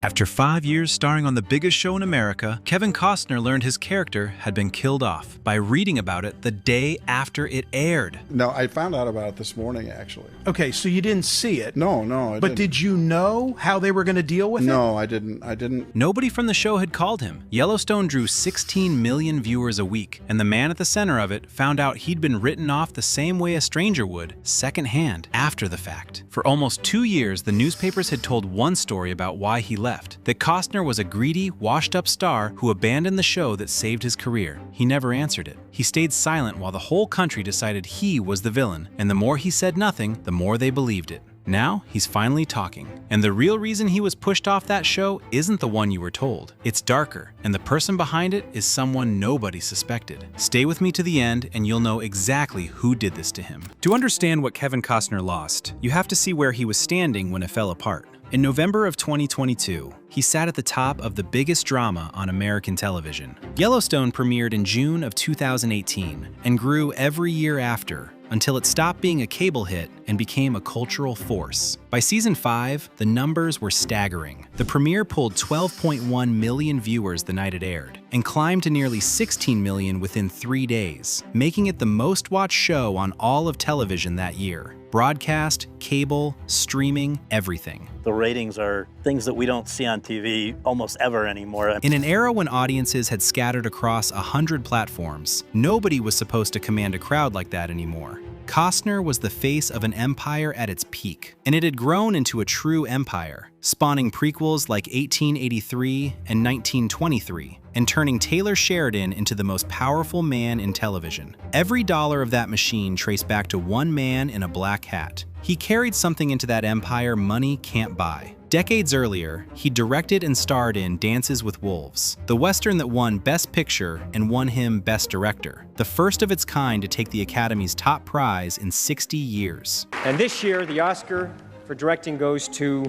After 5 years starring on the biggest show in America, Kevin Costner learned his character had been killed off by reading about it the day after it aired. No, I found out about it this morning, actually. Okay, so you didn't see it? No, I didn't. But did you know how they were going to deal with it? No, I didn't. Nobody from the show had called him. Yellowstone drew 16 million viewers a week, and the man at the center of it found out he'd been written off the same way a stranger would, secondhand, after the fact. For almost 2 years, the newspapers had told one story about why he left. That Costner was a greedy, washed-up star who abandoned the show that saved his career. He never answered it. He stayed silent while the whole country decided he was the villain, and the more he said nothing, the more they believed it. Now, he's finally talking. And the real reason he was pushed off that show isn't the one you were told. It's darker, and the person behind it is someone nobody suspected. Stay with me to the end, and you'll know exactly who did this to him. To understand what Kevin Costner lost, you have to see where he was standing when it fell apart. In November of 2022, he sat at the top of the biggest drama on American television. Yellowstone premiered in June of 2018 and grew every year after, until it stopped being a cable hit and became a cultural force. By season 5, the numbers were staggering. The premiere pulled 12.1 million viewers the night it aired, and climbed to nearly 16 million within 3 days, making it the most-watched show on all of television that year. Broadcast, cable, streaming, everything. The ratings are things that we don't see on TV almost ever anymore. In an era when audiences had scattered across 100 platforms, nobody was supposed to command a crowd like that anymore. Costner was the face of an empire at its peak, and it had grown into a true empire, spawning prequels like 1883 and 1923, and turning Taylor Sheridan into the most powerful man in television. Every dollar of that machine traced back to one man in a black hat. He carried something into that empire money can't buy. Decades earlier, he directed and starred in Dances with Wolves, the Western that won Best Picture and won him Best Director, the first of its kind to take the Academy's top prize in 60 years. And this year, the Oscar for directing goes to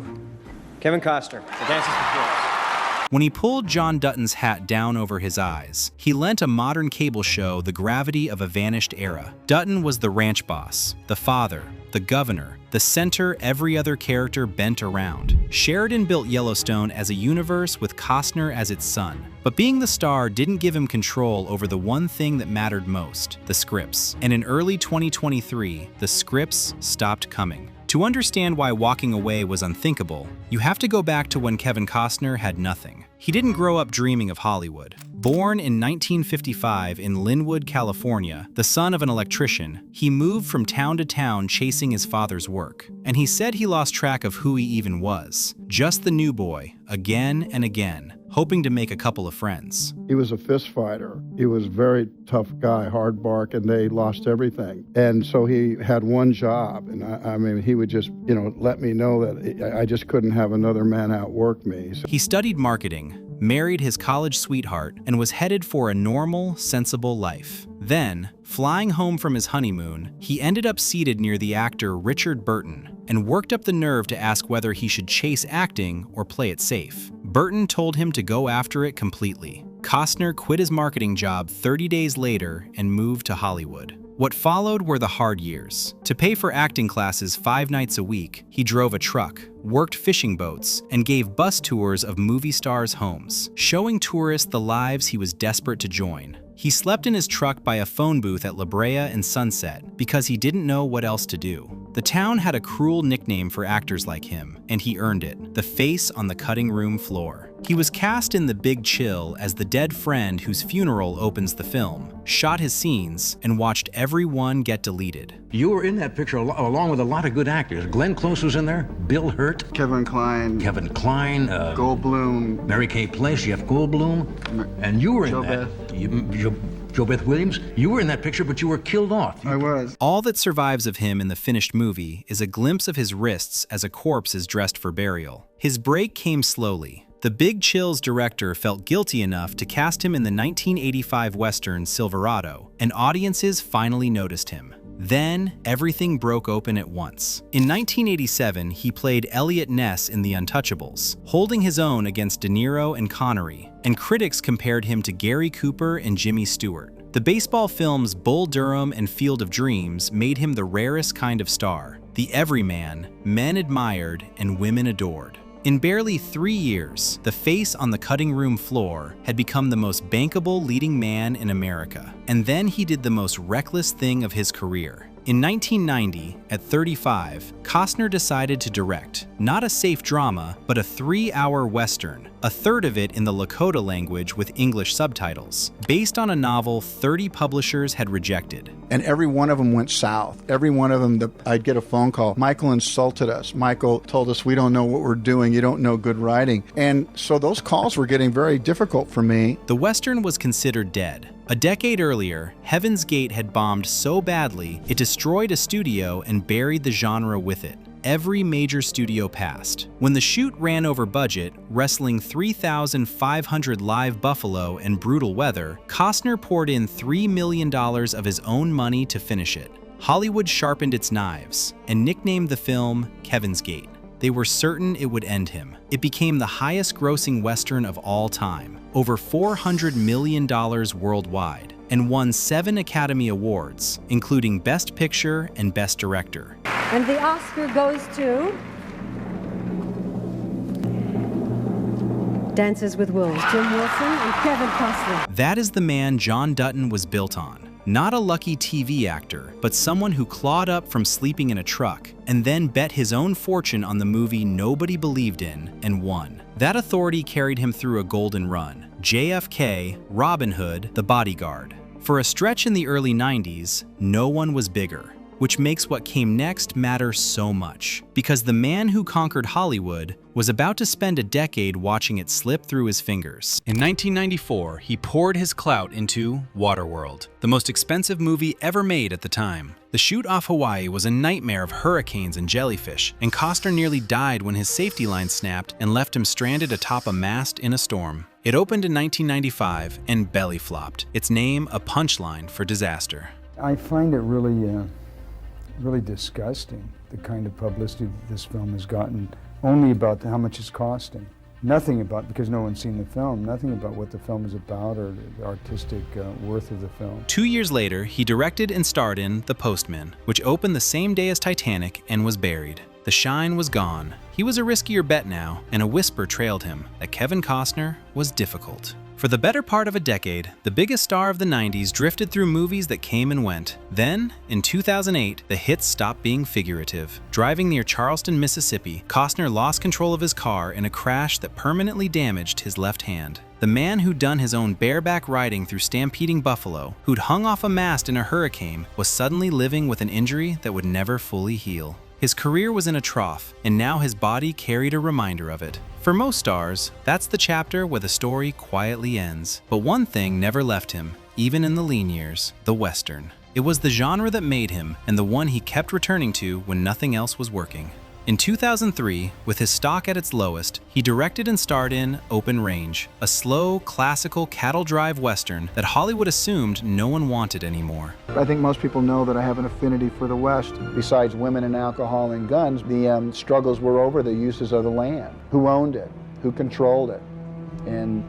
Kevin Costner for Dances with Wolves. When he pulled John Dutton's hat down over his eyes, he lent a modern cable show the gravity of a vanished era. Dutton was the ranch boss, the father, the governor, the center every other character bent around. Sheridan built Yellowstone as a universe with Costner as its son. But being the star didn't give him control over the one thing that mattered most, the scripts. And in early 2023, the scripts stopped coming. To understand why walking away was unthinkable, you have to go back to when Kevin Costner had nothing. He didn't grow up dreaming of Hollywood. Born in 1955 in Linwood, California, the son of an electrician, he moved from town to town chasing his father's work. And he said he lost track of who he even was. Just the new boy, again and again, hoping to make a couple of friends. He was a fist fighter. He was a very tough guy, hard bark, and they lost everything. And so he had one job, and I mean, he would just, let me know that I just couldn't have another man outwork me. So he studied marketing, married his college sweetheart, and was headed for a normal, sensible life. Then, flying home from his honeymoon, he ended up seated near the actor Richard Burton and worked up the nerve to ask whether he should chase acting or play it safe. Burton told him to go after it completely. Costner quit his marketing job 30 days later and moved to Hollywood. What followed were the hard years. To pay for acting classes 5 nights a week, he drove a truck, worked fishing boats, and gave bus tours of movie stars' homes, showing tourists the lives he was desperate to join. He slept in his truck by a phone booth at La Brea and Sunset because he didn't know what else to do. The town had a cruel nickname for actors like him, and he earned it: the face on the cutting room floor. He was cast in The Big Chill as the dead friend whose funeral opens the film, shot his scenes, and watched every one get deleted. You were in that picture along with a lot of good actors. Glenn Close was in there, Bill Hurt, Kevin Kline, Goldblum, Mary Kay Place, Jeff Goldblum, and you were in that. Joe Beth Williams, you were in that picture, but you were killed off. I was. All that survives of him in the finished movie is a glimpse of his wrists as a corpse is dressed for burial. His break came slowly. The Big Chill's director felt guilty enough to cast him in the 1985 Western Silverado, and audiences finally noticed him. Then, everything broke open at once. In 1987, he played Elliot Ness in The Untouchables, holding his own against De Niro and Connery, and critics compared him to Gary Cooper and Jimmy Stewart. The baseball films Bull Durham and Field of Dreams made him the rarest kind of star, the everyman men admired and women adored. In barely 3 years, the face on the cutting room floor had become the most bankable leading man in America. And then he did the most reckless thing of his career. In 1990, at 35, Costner decided to direct, not a safe drama, but a 3-hour Western, a third of it in the Lakota language with English subtitles, based on a novel 30 publishers had rejected. And every one of them went south. Every one of them, I'd get a phone call. Michael insulted us. Michael told us, we don't know what we're doing. You don't know good writing. And so those calls were getting very difficult for me. The Western was considered dead. A decade earlier, Heaven's Gate had bombed so badly, it destroyed a studio and buried the genre with it. Every major studio passed. When the shoot ran over budget, wrestling 3,500 live buffalo and brutal weather, Costner poured in $3 million of his own money to finish it. Hollywood sharpened its knives and nicknamed the film Kevin's Gate. They were certain it would end him. It became the highest-grossing Western of all time, over $400 million worldwide, and won 7 Academy Awards, including Best Picture and Best Director. And the Oscar goes to Dances with Wolves, Jim Wilson and Kevin Costner. That is the man John Dutton was built on. Not a lucky TV actor, but someone who clawed up from sleeping in a truck and then bet his own fortune on the movie nobody believed in and won. That authority carried him through a golden run. JFK, Robin Hood, The Bodyguard. For a stretch in the early 90s, no one was bigger, which makes what came next matter so much. Because the man who conquered Hollywood was about to spend a decade watching it slip through his fingers. In 1994, he poured his clout into Waterworld, the most expensive movie ever made at the time. The shoot off Hawaii was a nightmare of hurricanes and jellyfish, and Costner nearly died when his safety line snapped and left him stranded atop a mast in a storm. It opened in 1995 and belly flopped, its name a punchline for disaster. I find it really disgusting, the kind of publicity this film has gotten, only about how much it's costing. Nothing about, because no one's seen the film, nothing about what the film is about or the artistic worth of the film. 2 years later, he directed and starred in The Postman, which opened the same day as Titanic and was buried. The shine was gone. He was a riskier bet now, and a whisper trailed him that Kevin Costner was difficult. For the better part of a decade, the biggest star of the 90s drifted through movies that came and went. Then, in 2008, the hits stopped being figurative. Driving near Charleston, Mississippi, Costner lost control of his car in a crash that permanently damaged his left hand. The man who'd done his own bareback riding through stampeding buffalo, who'd hung off a mast in a hurricane, was suddenly living with an injury that would never fully heal. His career was in a trough, and now his body carried a reminder of it. For most stars, that's the chapter where the story quietly ends. But one thing never left him, even in the lean years: the Western. It was the genre that made him, and the one he kept returning to when nothing else was working. In 2003, with his stock at its lowest, he directed and starred in Open Range, a slow, classical cattle drive Western that Hollywood assumed no one wanted anymore. I think most people know that I have an affinity for the West. Besides women and alcohol and guns, the struggles were over the uses of the land. Who owned it? Who controlled it? And,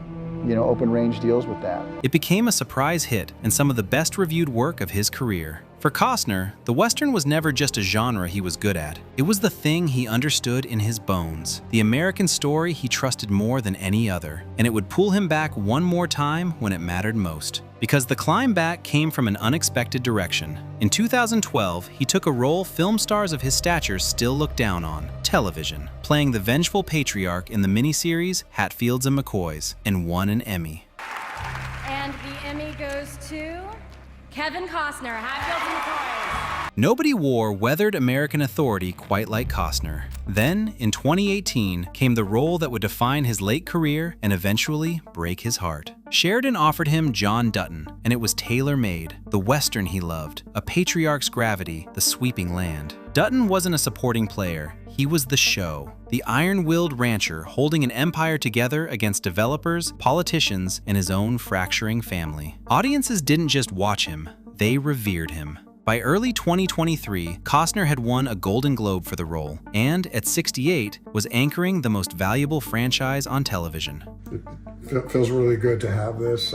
Open Range deals with that. It became a surprise hit and some of the best reviewed work of his career. For Costner, the Western was never just a genre he was good at. It was the thing he understood in his bones, the American story he trusted more than any other, and it would pull him back one more time when it mattered most. Because the climb back came from an unexpected direction. In 2012, he took a role film stars of his stature still look down on: television, playing the vengeful patriarch in the miniseries Hatfields and McCoys, and won an Emmy. And the Emmy goes to Kevin Costner, Hatfields and McCoys. Nobody wore weathered American authority quite like Costner. Then, in 2018, came the role that would define his late career and eventually break his heart. Sheridan offered him John Dutton, and it was tailor-made, the Western he loved, a patriarch's gravity, the sweeping land. Dutton wasn't a supporting player. He was the show, the iron-willed rancher holding an empire together against developers, politicians, and his own fracturing family. Audiences didn't just watch him, they revered him. By early 2023, Costner had won a Golden Globe for the role, and at 68, was anchoring the most valuable franchise on television. It feels really good to have this.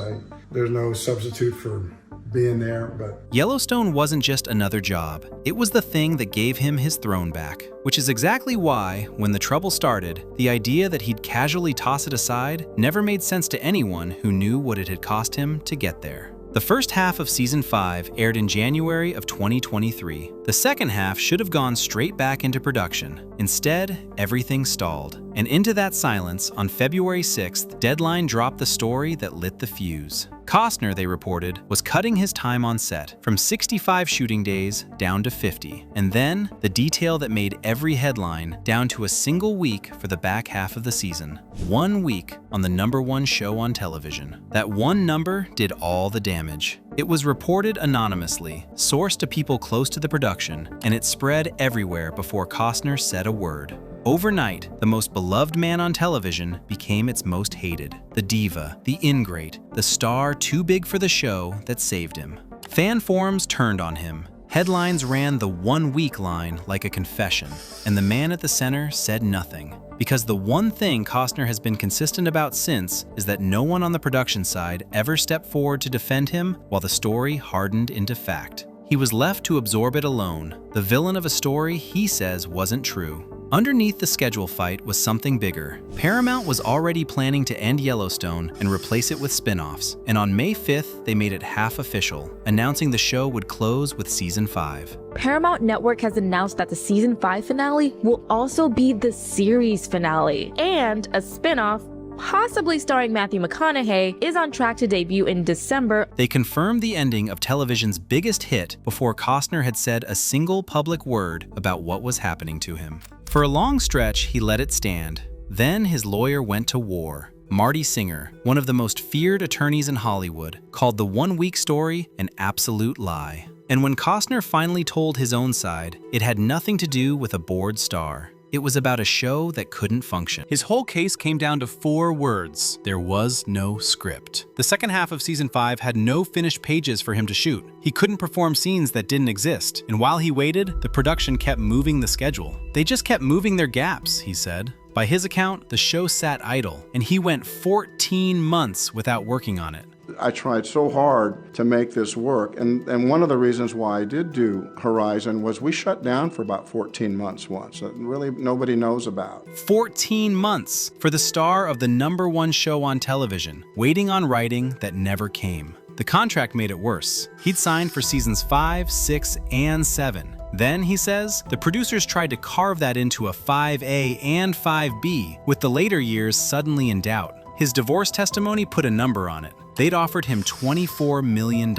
There's no substitute for being there, but Yellowstone wasn't just another job. It was the thing that gave him his throne back, which is exactly why, when the trouble started, the idea that he'd casually toss it aside never made sense to anyone who knew what it had cost him to get there. The first half of Season 5 aired in January of 2023. The second half should have gone straight back into production. Instead, everything stalled. And into that silence, on February 6th, Deadline dropped the story that lit the fuse. Costner, they reported, was cutting his time on set from 65 shooting days down to 50. And then, the detail that made every headline down to a single week for the back half of the season. 1 week on the #1 show on television. That one number did all the damage. It was reported anonymously, sourced to people close to the production, and it spread everywhere before Costner said a word. Overnight, the most beloved man on television became its most hated. The diva, the ingrate, the star too big for the show that saved him. Fan forums turned on him. Headlines ran the 1 week line like a confession, and the man at the center said nothing. Because the one thing Costner has been consistent about since is that no one on the production side ever stepped forward to defend him while the story hardened into fact. He was left to absorb it alone, the villain of a story he says wasn't true. Underneath the schedule fight was something bigger. Paramount was already planning to end Yellowstone and replace it with spin-offs, and on May 5th, they made it half official, announcing the show would close with Season 5. Paramount Network has announced that the Season 5 finale will also be the series finale, and a spin-off, possibly starring Matthew McConaughey, is on track to debut in December. They confirmed the ending of television's biggest hit before Costner had said a single public word about what was happening to him. For a long stretch, he let it stand. Then his lawyer went to war. Marty Singer, one of the most feared attorneys in Hollywood, called the 1 week story an absolute lie. And when Costner finally told his own side, it had nothing to do with a bored star. It was about a show that couldn't function. His whole case came down to 4 words. There was no script. The second half of Season 5 had no finished pages for him to shoot. He couldn't perform scenes that didn't exist. And while he waited, the production kept moving the schedule. They just kept moving their gaps, he said. By his account, the show sat idle, and he went 14 months without working on it. I tried so hard to make this work, and one of the reasons why I did do Horizon was we shut down for about 14 months once, that really nobody knows about. 14 months for the star of the #1 show on television, waiting on writing that never came. The contract made it worse. He'd signed for Seasons 5, 6, and 7. Then, he says, the producers tried to carve that into a 5A and 5B, with the later years suddenly in doubt. His divorce testimony put a number on it. They'd offered him $24 million.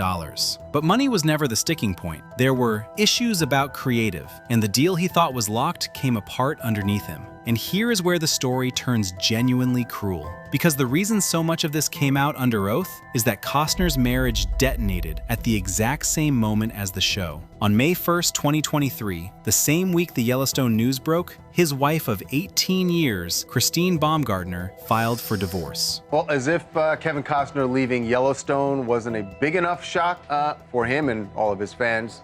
But money was never the sticking point. There were issues about creative, and the deal he thought was locked came apart underneath him. And here is where the story turns genuinely cruel. Because the reason so much of this came out under oath is that Costner's marriage detonated at the exact same moment as the show. On May 1st, 2023, the same week the Yellowstone news broke, his wife of 18 years, Christine Baumgartner, filed for divorce. Well, as if Kevin Costner leaving Yellowstone wasn't a big enough shock for him and all of his fans,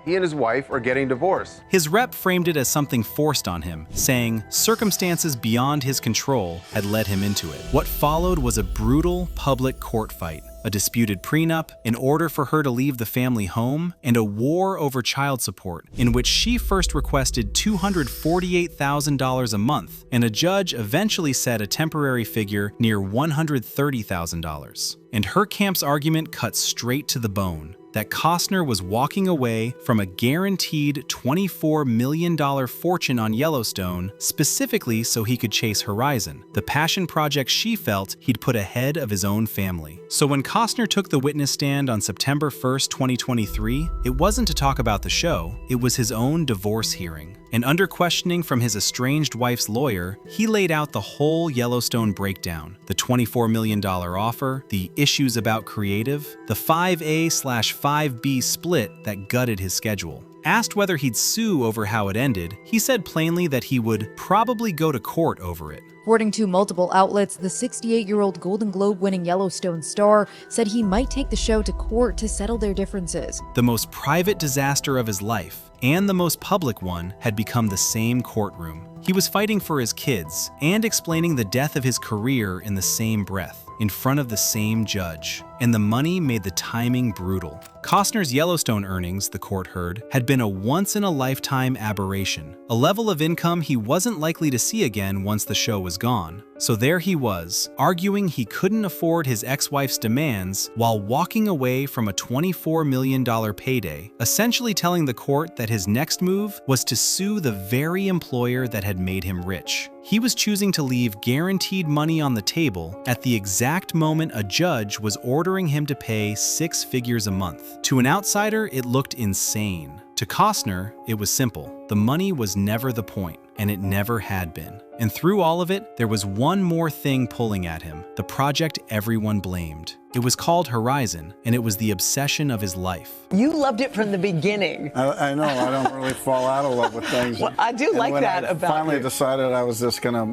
he and his wife are getting divorced. His rep framed it as something forced on him, saying circumstances beyond his control had led him into it. What followed was a brutal public court fight, a disputed prenup, an order for her to leave the family home, and a war over child support, in which she first requested $248,000 a month, and a judge eventually set a temporary figure near $130,000. And her camp's argument cut straight to the bone, that Costner was walking away from a guaranteed $24 million fortune on Yellowstone specifically so he could chase Horizon, the passion project she felt he'd put ahead of his own family. So when Costner took the witness stand on September 1st, 2023, it wasn't to talk about the show, it was his own divorce hearing. And under questioning from his estranged wife's lawyer, he laid out the whole Yellowstone breakdown, the $24 million offer, the issues about creative, the 5A/5B split that gutted his schedule. Asked whether he'd sue over how it ended, he said plainly that he would probably go to court over it. According to multiple outlets, the 68-year-old Golden Globe-winning Yellowstone star said he might take the show to court to settle their differences. The most private disaster of his life, and the most public one, had become the same courtroom. He was fighting for his kids and explaining the death of his career in the same breath, in front of the same judge. and the money made the timing brutal. Costner's Yellowstone earnings, the court heard, had been a once-in-a-lifetime aberration, a level of income he wasn't likely to see again once the show was gone. So there he was, arguing he couldn't afford his ex-wife's demands while walking away from a $24 million payday, essentially telling the court that his next move was to sue the very employer that had made him rich. He was choosing to leave guaranteed money on the table at the exact moment a judge was ordering him to pay 6 figures a month. To an outsider, it looked insane. To Costner, it was simple. The money was never the point, and it never had been. And through all of it, there was one more thing pulling at him, the project everyone blamed. It was called Horizon, and it was the obsession of his life. You loved it from the beginning. I know, I don't really fall out of love with things. Well, I do like that about you. I finally decided I was just gonna,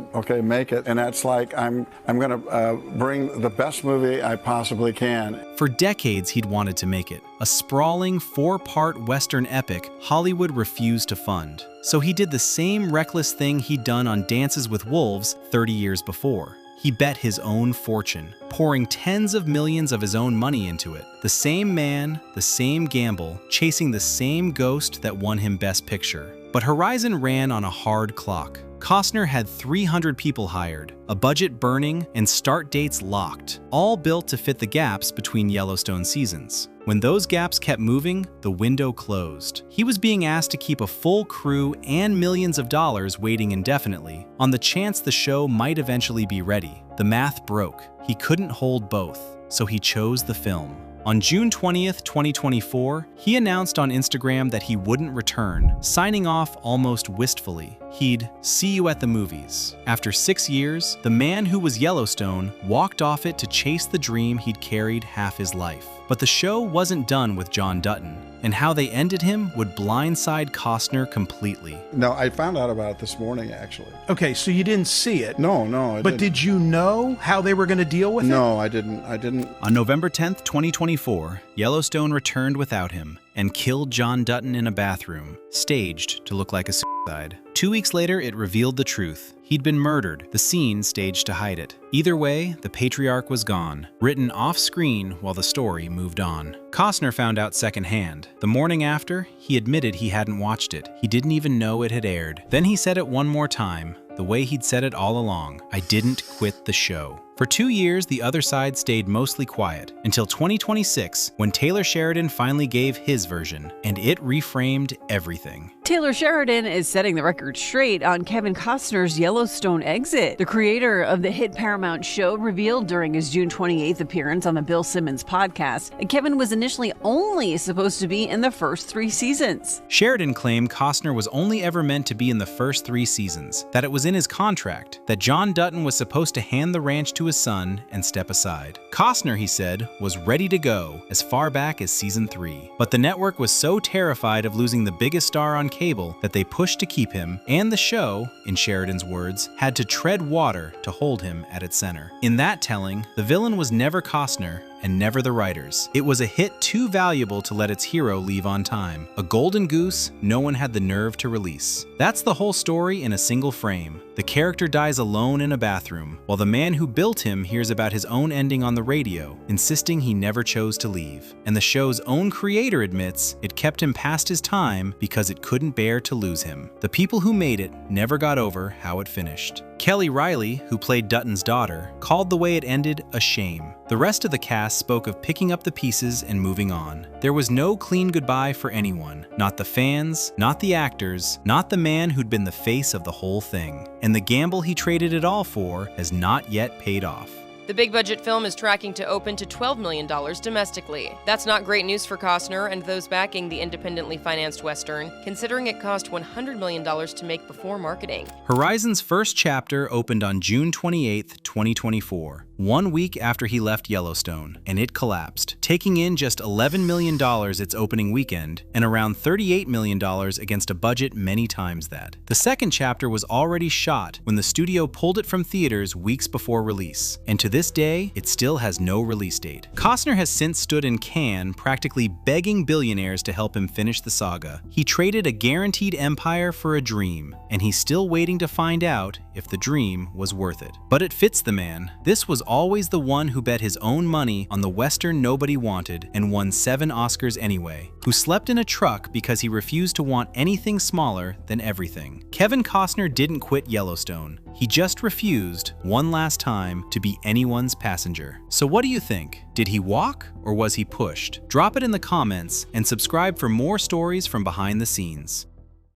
make it, and that's like, I'm gonna bring the best movie I possibly can. For decades, he'd wanted to make it. A sprawling 4-part Western epic Hollywood refused to fund. So he did the same reckless thing he'd done on Dances with Wolves 30 years before. He bet his own fortune, pouring tens of millions of his own money into it. The same man, the same gamble, chasing the same ghost that won him Best Picture. But Horizon ran on a hard clock. Costner had 300 people hired, a budget burning, and start dates locked, all built to fit the gaps between Yellowstone seasons. When those gaps kept moving, the window closed. He was being asked to keep a full crew and millions of dollars waiting indefinitely, on the chance the show might eventually be ready. The math broke. He couldn't hold both, so he chose the film. On June 20th, 2024, he announced on Instagram that he wouldn't return, signing off almost wistfully. He'd see you at the movies. After 6 years, the man who was Yellowstone walked off it to chase the dream he'd carried half his life. But the show wasn't done with John Dutton, and how they ended him would blindside Costner completely. No, I found out about it this morning, actually. Okay, so you didn't see it? No, I didn't. But did you know how they were going to deal with it? No, I didn't. On November 10th, 2024, Yellowstone returned without him and killed John Dutton in a bathroom, staged to look like a suicide. 2 weeks later, it revealed the truth. He'd been murdered, the scene staged to hide it. Either way, the patriarch was gone, written off-screen while the story moved on. Costner found out secondhand. The morning after, he admitted he hadn't watched it. He didn't even know it had aired. Then he said it one more time, the way he'd said it all along: I didn't quit the show. For 2 years, the other side stayed mostly quiet, until 2026, when Taylor Sheridan finally gave his version, and it reframed everything. Taylor Sheridan is setting the record straight on Kevin Costner's Yellowstone exit. The creator of the hit Paramount show revealed during his June 28th appearance on the Bill Simmons podcast that Kevin was initially only supposed to be in the first 3 seasons. Sheridan claimed Costner was only ever meant to be in the first 3 seasons, that it was in his contract, that John Dutton was supposed to hand the ranch to his son and step aside. Costner, he said, was ready to go as far back as season 3. But the network was so terrified of losing the biggest star on cable that they pushed to keep him, and the show, in Sheridan's words, had to tread water to hold him at its center. In that telling, the villain was never Costner and never the writers. It was a hit too valuable to let its hero leave on time. A golden goose no one had the nerve to release. That's the whole story in a single frame. The character dies alone in a bathroom, while the man who built him hears about his own ending on the radio, insisting he never chose to leave. And the show's own creator admits it kept him past his time because it couldn't bear to lose him. The people who made it never got over how it finished. Kelly Riley, who played Dutton's daughter, called the way it ended a shame. The rest of the cast spoke of picking up the pieces and moving on. There was no clean goodbye for anyone. Not the fans, not the actors, not the man who'd been the face of the whole thing. And the gamble he traded it all for has not yet paid off. The big-budget film is tracking to open to $12 million domestically. That's not great news for Costner and those backing the independently financed Western, considering it cost $100 million to make before marketing. Horizon's first chapter opened on June 28, 2024, 1 week after he left Yellowstone, and it collapsed, taking in just $11 million its opening weekend and around $38 million against a budget many times that. The second chapter was already shot when the studio pulled it from theaters weeks before release, and to this this day, it still has no release date. Costner has since stood in Cannes, practically begging billionaires to help him finish the saga. He traded a guaranteed empire for a dream, and he's still waiting to find out if the dream was worth it. But it fits the man. This was always the one who bet his own money on the Western nobody wanted and won 7 Oscars anyway, who slept in a truck because he refused to want anything smaller than everything. Kevin Costner didn't quit Yellowstone. He just refused, one last time, to be anyone's passenger. So what do you think? Did he walk or was he pushed? Drop it in the comments and subscribe for more stories from behind the scenes.